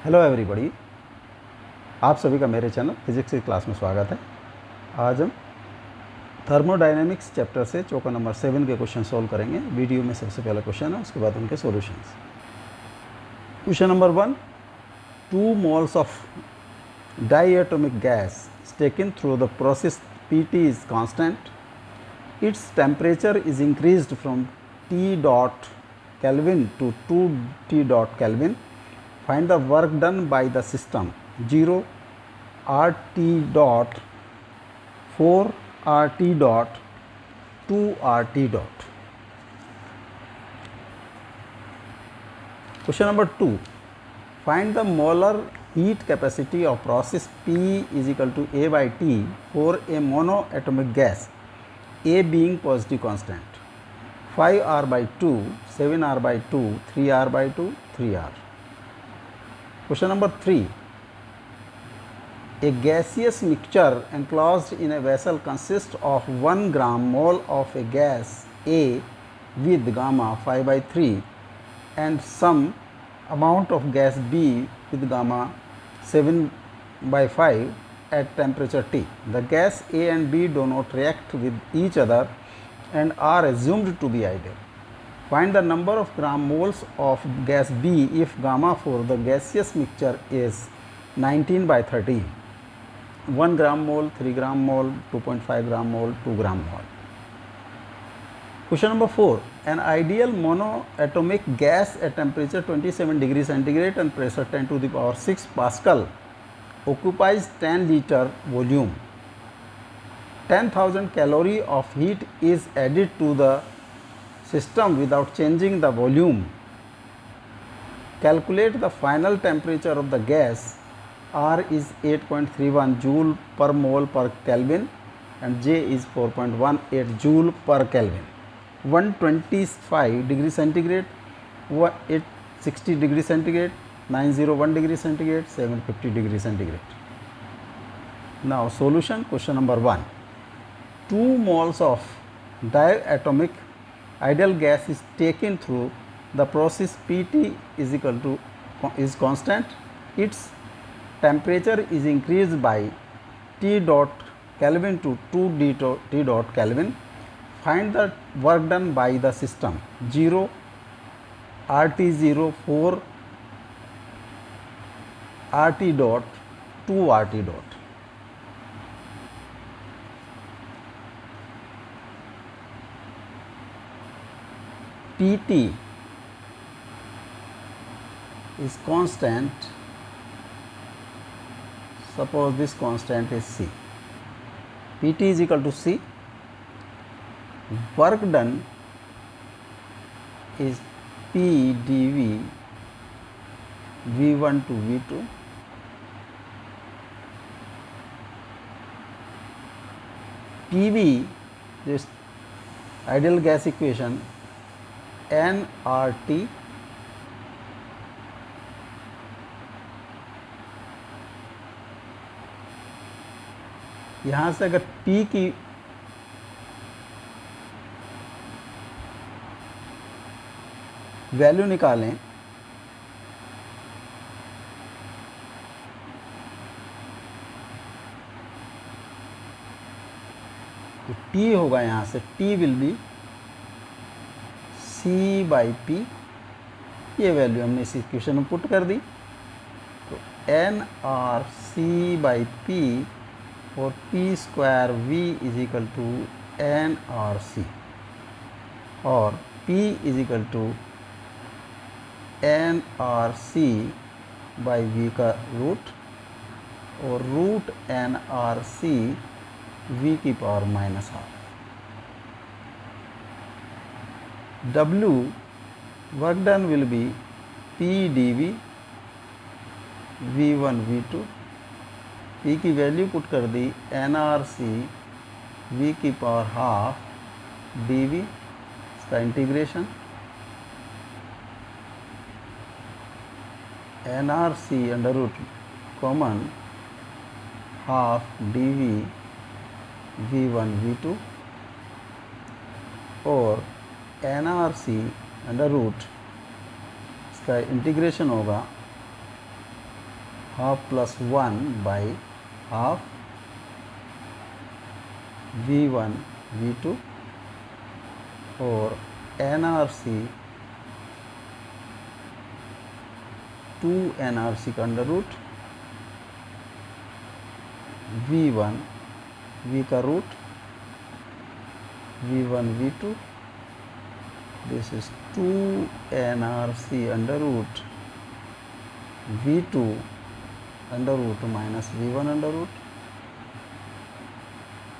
Hello everybody, आप सभी का मेरे चैनल फिजिक्स की क्लास में स्वागत है। आज हम थर्मोडायनेमिक्स चैप्टर से चौका नंबर 7 के क्वेश्चन सॉल्व करेंगे। वीडियो में सबसे पहला क्वेश्चन है, उसके बाद उनके solutions. Question number 1, 2 moles of diatomic gas is taken through the process Pt is constant. Its temperature is increased from T dot Kelvin to 2 T dot Kelvin. Find the work done by the system. 0 RT dot 4 RT dot 2 RT dot. Question number 2. Find the molar heat capacity of process P is equal to A by T for a monoatomic gas, A being positive constant. 5R by 2, 7R by 2, 3R by 2, 3R. Question number 3. A gaseous mixture enclosed in a vessel consists of 1 gram mole of a gas A with gamma 5 by 3 and some amount of gas B with gamma 7 by 5 at temperature T. The gas A and B do not react with each other and are assumed to be ideal. Find the number of gram moles of gas B if gamma for the gaseous mixture is 19 by 13. 1 gram mole, 3 gram mole, 2.5 gram mole, 2 gram mole. Question number 4. An ideal monoatomic gas at temperature 27 degrees centigrade and pressure 10 to the power 6 Pascal occupies 10 liter volume. 10,000 calorie of heat is added to the system without changing the volume. Calculate the final temperature of the gas. R is 8.31 joule per mole per Kelvin and J is 4.18 joule per Kelvin. 125 degree centigrade, 860 degree centigrade, 901 degree centigrade, 750 degree centigrade. Now solution. Question number 1. 2 moles of diatomic ideal gas is taken through the process Pt is constant. Its temperature is increased by T dot Kelvin to 2 T dot Kelvin. Find the work done by the system. 0 RT0 4 RT dot 2 RT dot. Pt is constant. Suppose this constant is C. Pt is equal to C. Work done is P dV V1 to V2. PV, this ideal gas equation, nRT यहाँ से अगर P की value निकालें तो T होगा, यहाँ से T will be C by P. ये वैल्यू हमने इस इक्वेशन में पुट कर दी, तो nRC बाई P और P square V is equal to nRC और P is equal to nRC by V का रूट और रूट nRC V की power minus half. W work done will be P dV V1 V2. P की value put कर दी, nRC V की power half dV, इसका integration nRC under root common half dV V1 V2 और nRC under root इसका integration होगा half plus 1 by half V1 V2 और NRC 2 NRC का अंडर रूट V1 V का root V1 V2, this is 2 NRC under root V2 under root minus V1 under root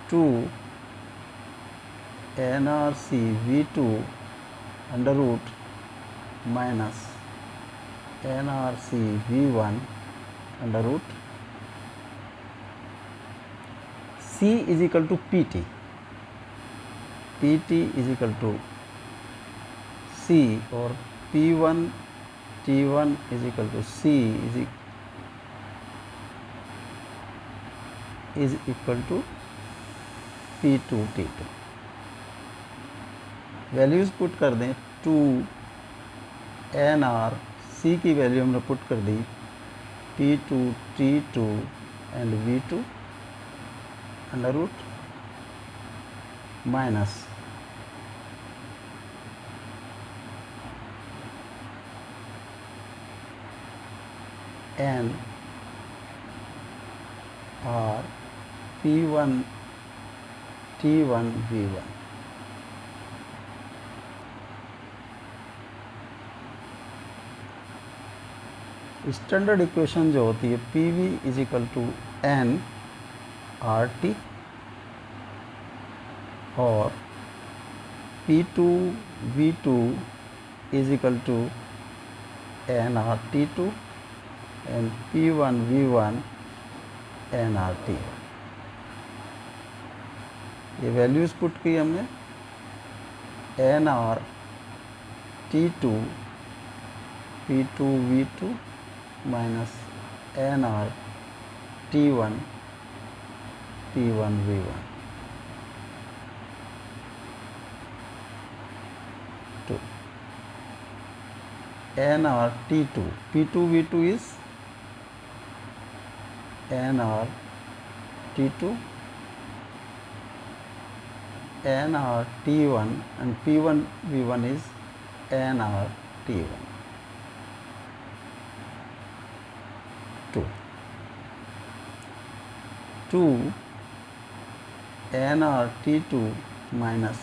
2 NRC V2 under root minus NRC V1 under root C is equal to PT. PT is equal to C और P1 T1 is equal to C is equal to P2 T2. Values put कर दें 2 NR C की value हमने put कर दी P2 T2 and V2 under root minus N R P1 T1 V1 standard equation जो होती है PV is equal to N RT और P2 V2 is equal to nRT2 and P1 V1 nRT। ये values put की हमने nRT2 P2 V2 minus nRT1 P1 V1 to nRT2 P2 V2 is nRT2 nRT1 and P1 V1 is nRT1 2 nRT2 minus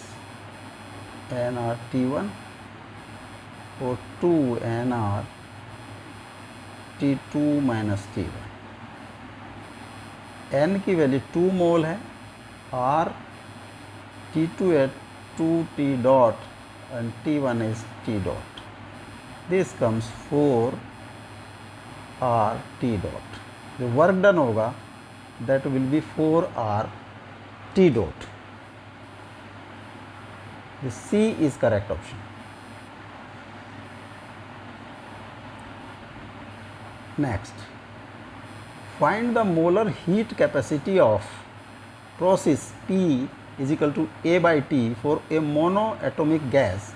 nRT1 और 2 nRT2 minus T1। n की value 2 मोल है, R T2 at 2 T dot and T1 is T dot. This comes 4 R T dot. जो work done होगा that will be 4 R T dot. The C is correct option. Next, find the molar heat capacity of process P is equal to A by T for a monoatomic gas,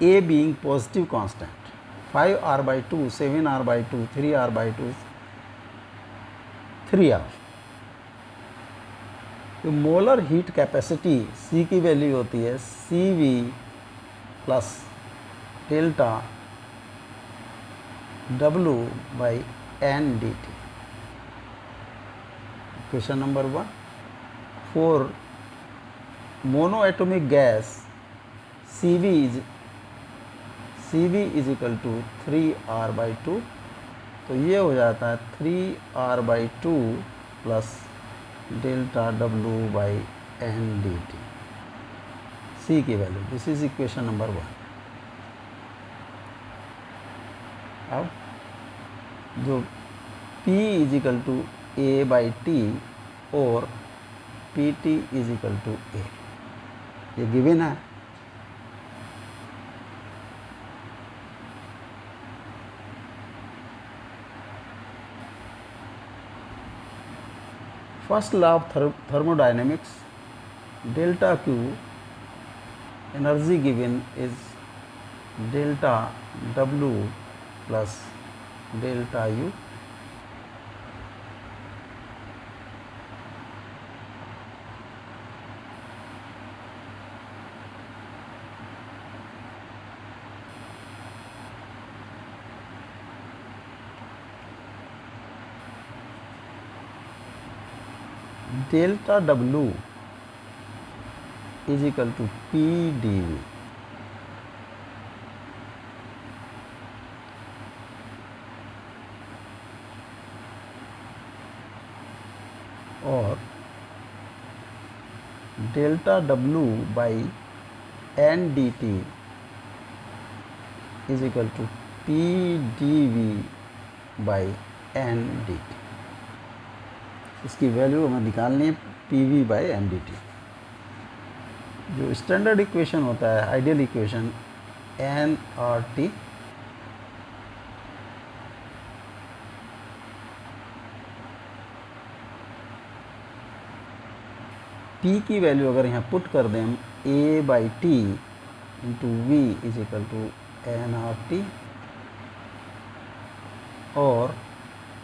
A being positive constant, 5R by 2, 7R by 2, 3R by 2, 3R। तो molar heat capacity C की value होती है CV plus delta W by N dt। Question number 1, for monoatomic gas CV is equal to 3R by 2, तो ये हो जाता है 3R by 2 plus delta W by N dt। C की value, this is equation number 1। अब जो P is equal to A by T और PT is equal to A, ये गिवन है। First law of thermodynamics, delta Q energy given is delta W plus delta U delta W is equal to P D V. और delta W by N D T is equal to P D V by N D T. इसकी value हमें निकालनी है P V by N D T. जो standard equation होता है, ideal equation N R T P की value अगर यहाँ पुट कर दें हम A by T into V is equal to N R T और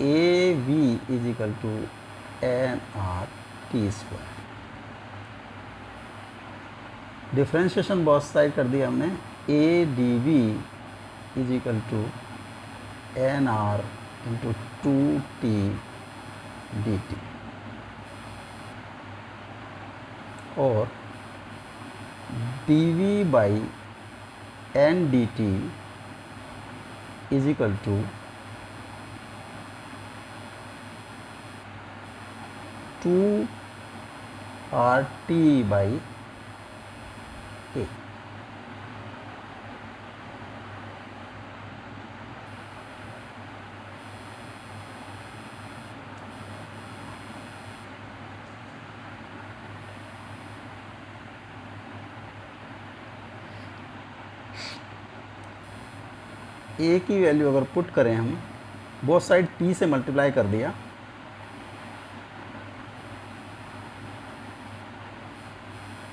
A V is equal to N R T square. Differentiation both side कर दिया हमने। A D V is equal to N R into two T D T और D V by N D T is equal to two R T by A. A की value अगर put करें हम, both side P से multiply कर दिया,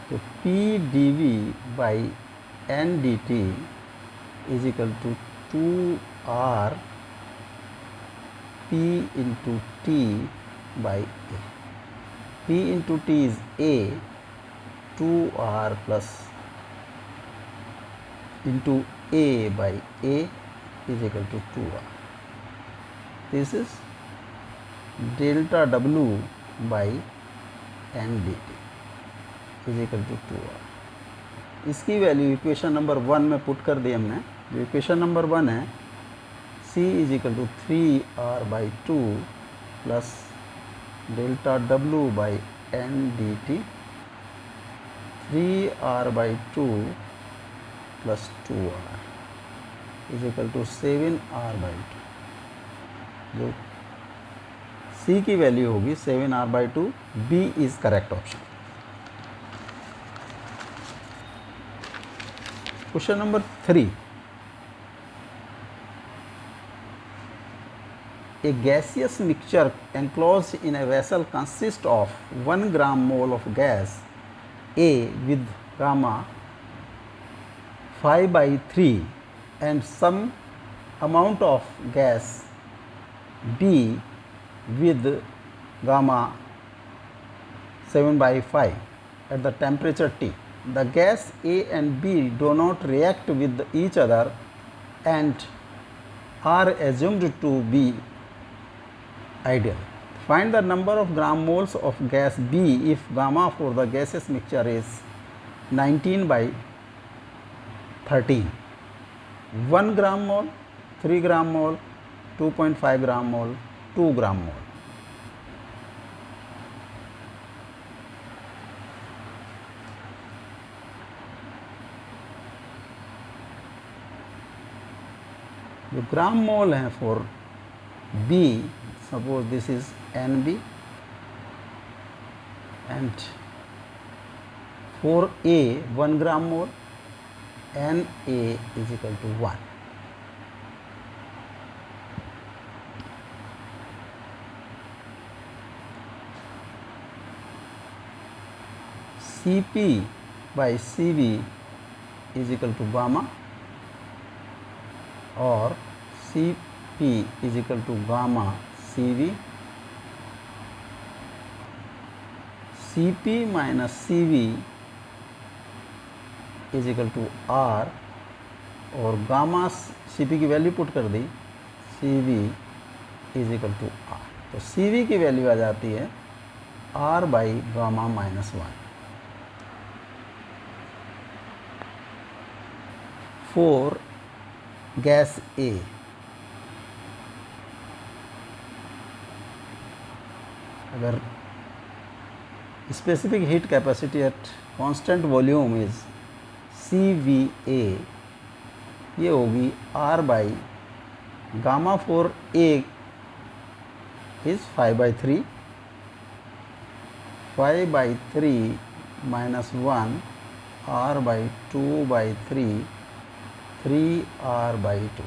तो P D V by N D T is equal to two are P into T by A. P into T is A, two R plus into A by A is equal to 2r. This is delta W by n dt is equal to 2r. इसकी value equation number 1 में put कर दी हमने। जो equation number 1 है C is equal to 3r by 2 plus delta W by n dt, 3r by 2 plus 2r is equal to 7r by 2। जो C की value होगी 7r by 2। B is correct option. Question number 3, a gaseous mixture enclosed in a vessel consists of 1 gram mole of gas A with gamma 5 by 3 and some amount of gas B with gamma 7 by 5 at the temperature T. The gas A and B do not react with each other and are assumed to be ideal. Find the number of gram moles of gas B if gamma for the gaseous mixture is 19 by 13. 1 gram mole, 3 gram mole, 2.5 gram mole, 2 gram mole. जो ग्राम मोल है for B, suppose this is NB, and for A 1 gram mole, Na is equal to 1. Cp by Cv is equal to gamma और Cp is equal to gamma Cv. Cp minus Cv is equal to R और gamma Cp की value put कर दी, Cv is equal to R. तो Cv की value आ जाती है R by gamma minus 1. 4 gas A, अगर specific heat capacity at constant volume is CVA, ये होगी R by gamma for A is 5 by 3, 5 by 3 minus 1 R by 2 by 3, 3 R by 2.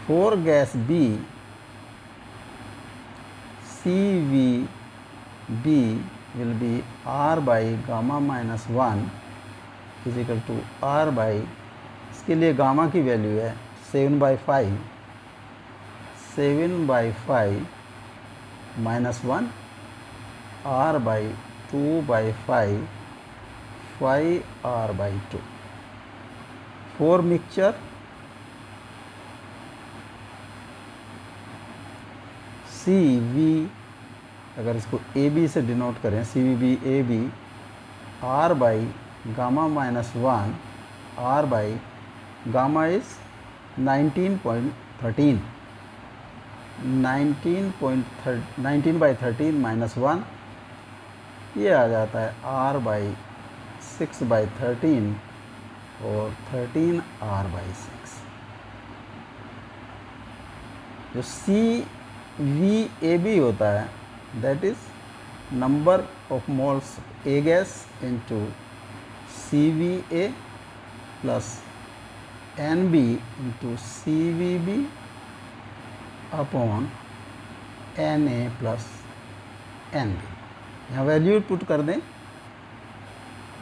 For gas B, CVB will be R by gamma minus 1 is equal to R by, इसके लिए gamma की value है 7 by 5, 7 by 5 minus 1 R by 2 by 5, 5 R by 2. For mixture CV, अगर इसको AB से denote करें, CVB AB, R by gamma minus 1 R by gamma is 19.13, 19 by 13 minus 1, ये आ जाता है R by 6 by 13 और 13 R by 6. जो CVAB होता है, that is number of moles A gas into CVA plus NB into CVB upon NA plus NB. यहाँ value put कर दें,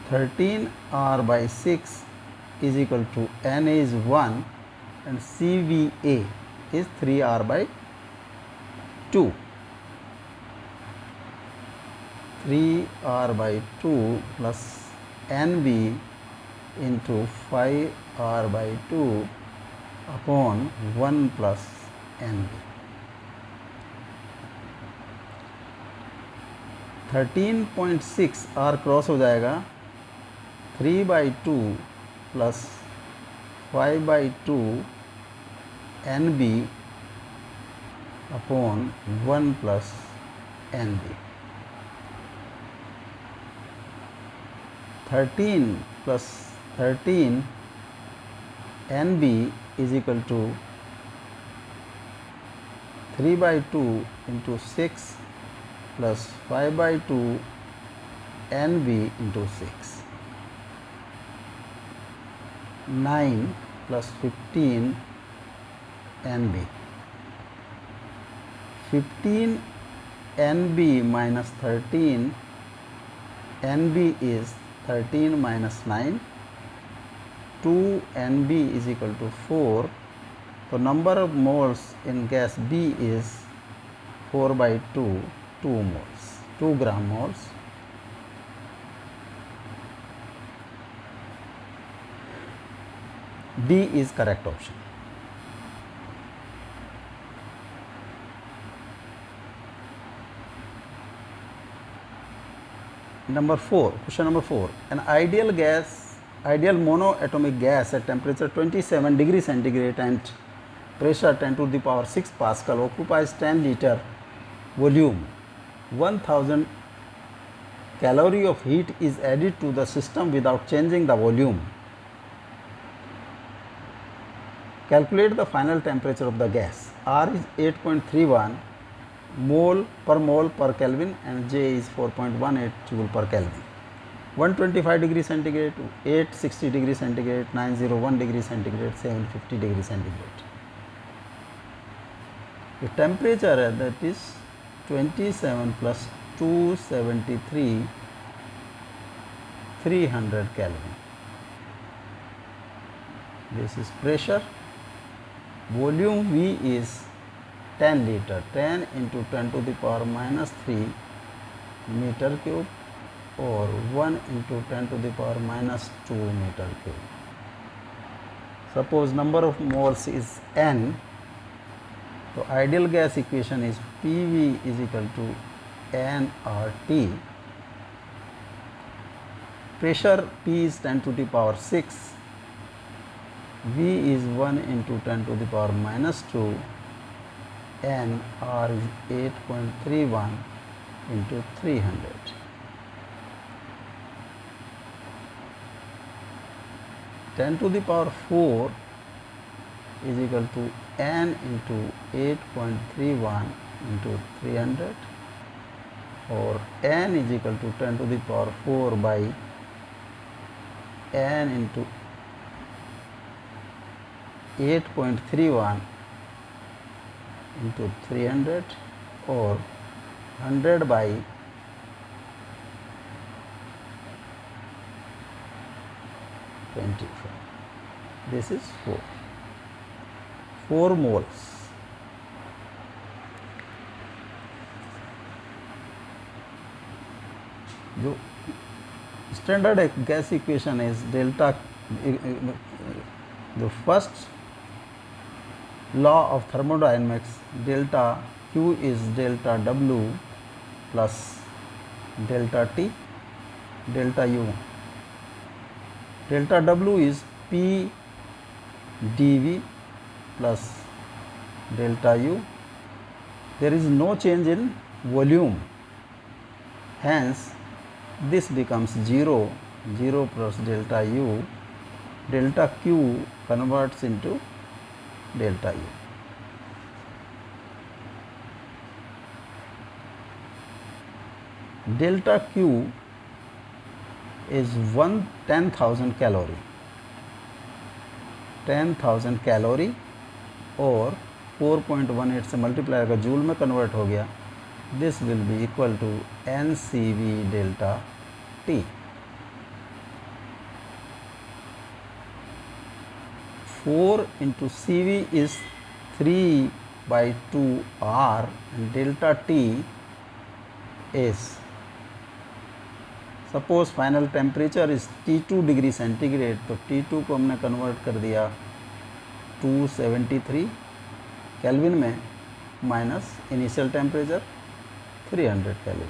13 R by 6 is equal to NA is 1 and CVA is 3 R by 2. 3 R by 2 plus NB into 5 R by 2 upon 1 plus NB. 13.6 R cross हो जाएगा, 3 by 2 plus 5 by 2 NB upon 1 plus NB. 13 plus 13 NB is equal to 3 by 2 into 6 plus 5 by 2 NB into 6. 9 plus 15 NB. 15 NB minus 13 NB is 13 minus 9. 2 NB is equal to 4. So number of moles in gas B is 4 by 2, 2 moles, 2 gram moles. D is correct option. Number 4, question number 4. An ideal monoatomic gas at temperature 27 degree centigrade and pressure 10 to the power 6 Pascal occupies 10 liter volume. 1000 calorie of heat is added to the system without changing the volume. Calculate the final temperature of the gas. R is 8.31 mole per Kelvin and J is 4.18 joule per Kelvin. 125 degree centigrade, 860 degree centigrade, 901 degree centigrade, 750 degree centigrade. The temperature that is 27 plus 273, 300 Kelvin. This is pressure. Volume V is 10 liter, 10 into 10 to the power minus 3 meter cube or 1 into 10 to the power minus 2 meter cube. Suppose number of moles is N. So ideal gas equation is PV is equal to nRT. Pressure P is 10 to the power 6, V is 1 into 10 to the power minus 2, and R is 8.31 into 300. Ten to the power 4 is equal to n into 8.31 into 300, or n is equal to 10 to the power 4 by n into 8.31 into 300, or 100 by 25. This is 4 moles. जो standard gas equation is delta, the first law of thermodynamics, delta Q is delta W plus delta T, delta U. Delta W is P dV plus delta U. There is no change in volume, hence this becomes 0, 0 plus delta U. Delta Q converts into delta U. Delta Q is 10,000 calorie. 10,000 calorie और 4.18 से multiply होगा, joule में convert हो गया. This will be equal to NCV delta T. 4 into CV is 3 by 2 R, and delta T is, suppose final temperature is T2 degree centigrade, तो T2 को हमने convert कर दिया 273 केल्विन में, minus initial temperature 300 kelvin.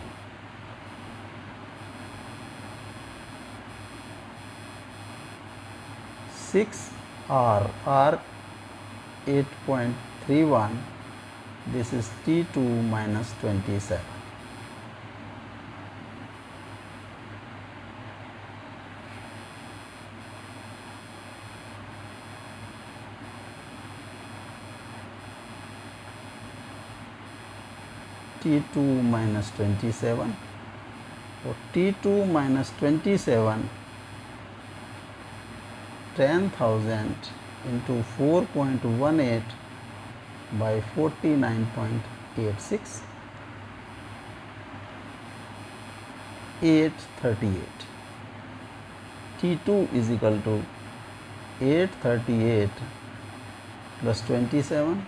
R 8.31, this is T2 minus 27. T2 minus 27, or T2 minus 27, 10,000 into 4.18 by 49.86, 838. T2 is equal to 838 plus 27,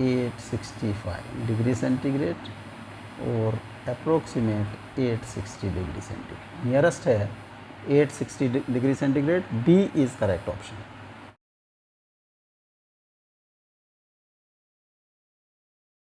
865 degree centigrade, और approximate 860 degree centigrade. Nearest है 860 degree centigrade. B is correct option.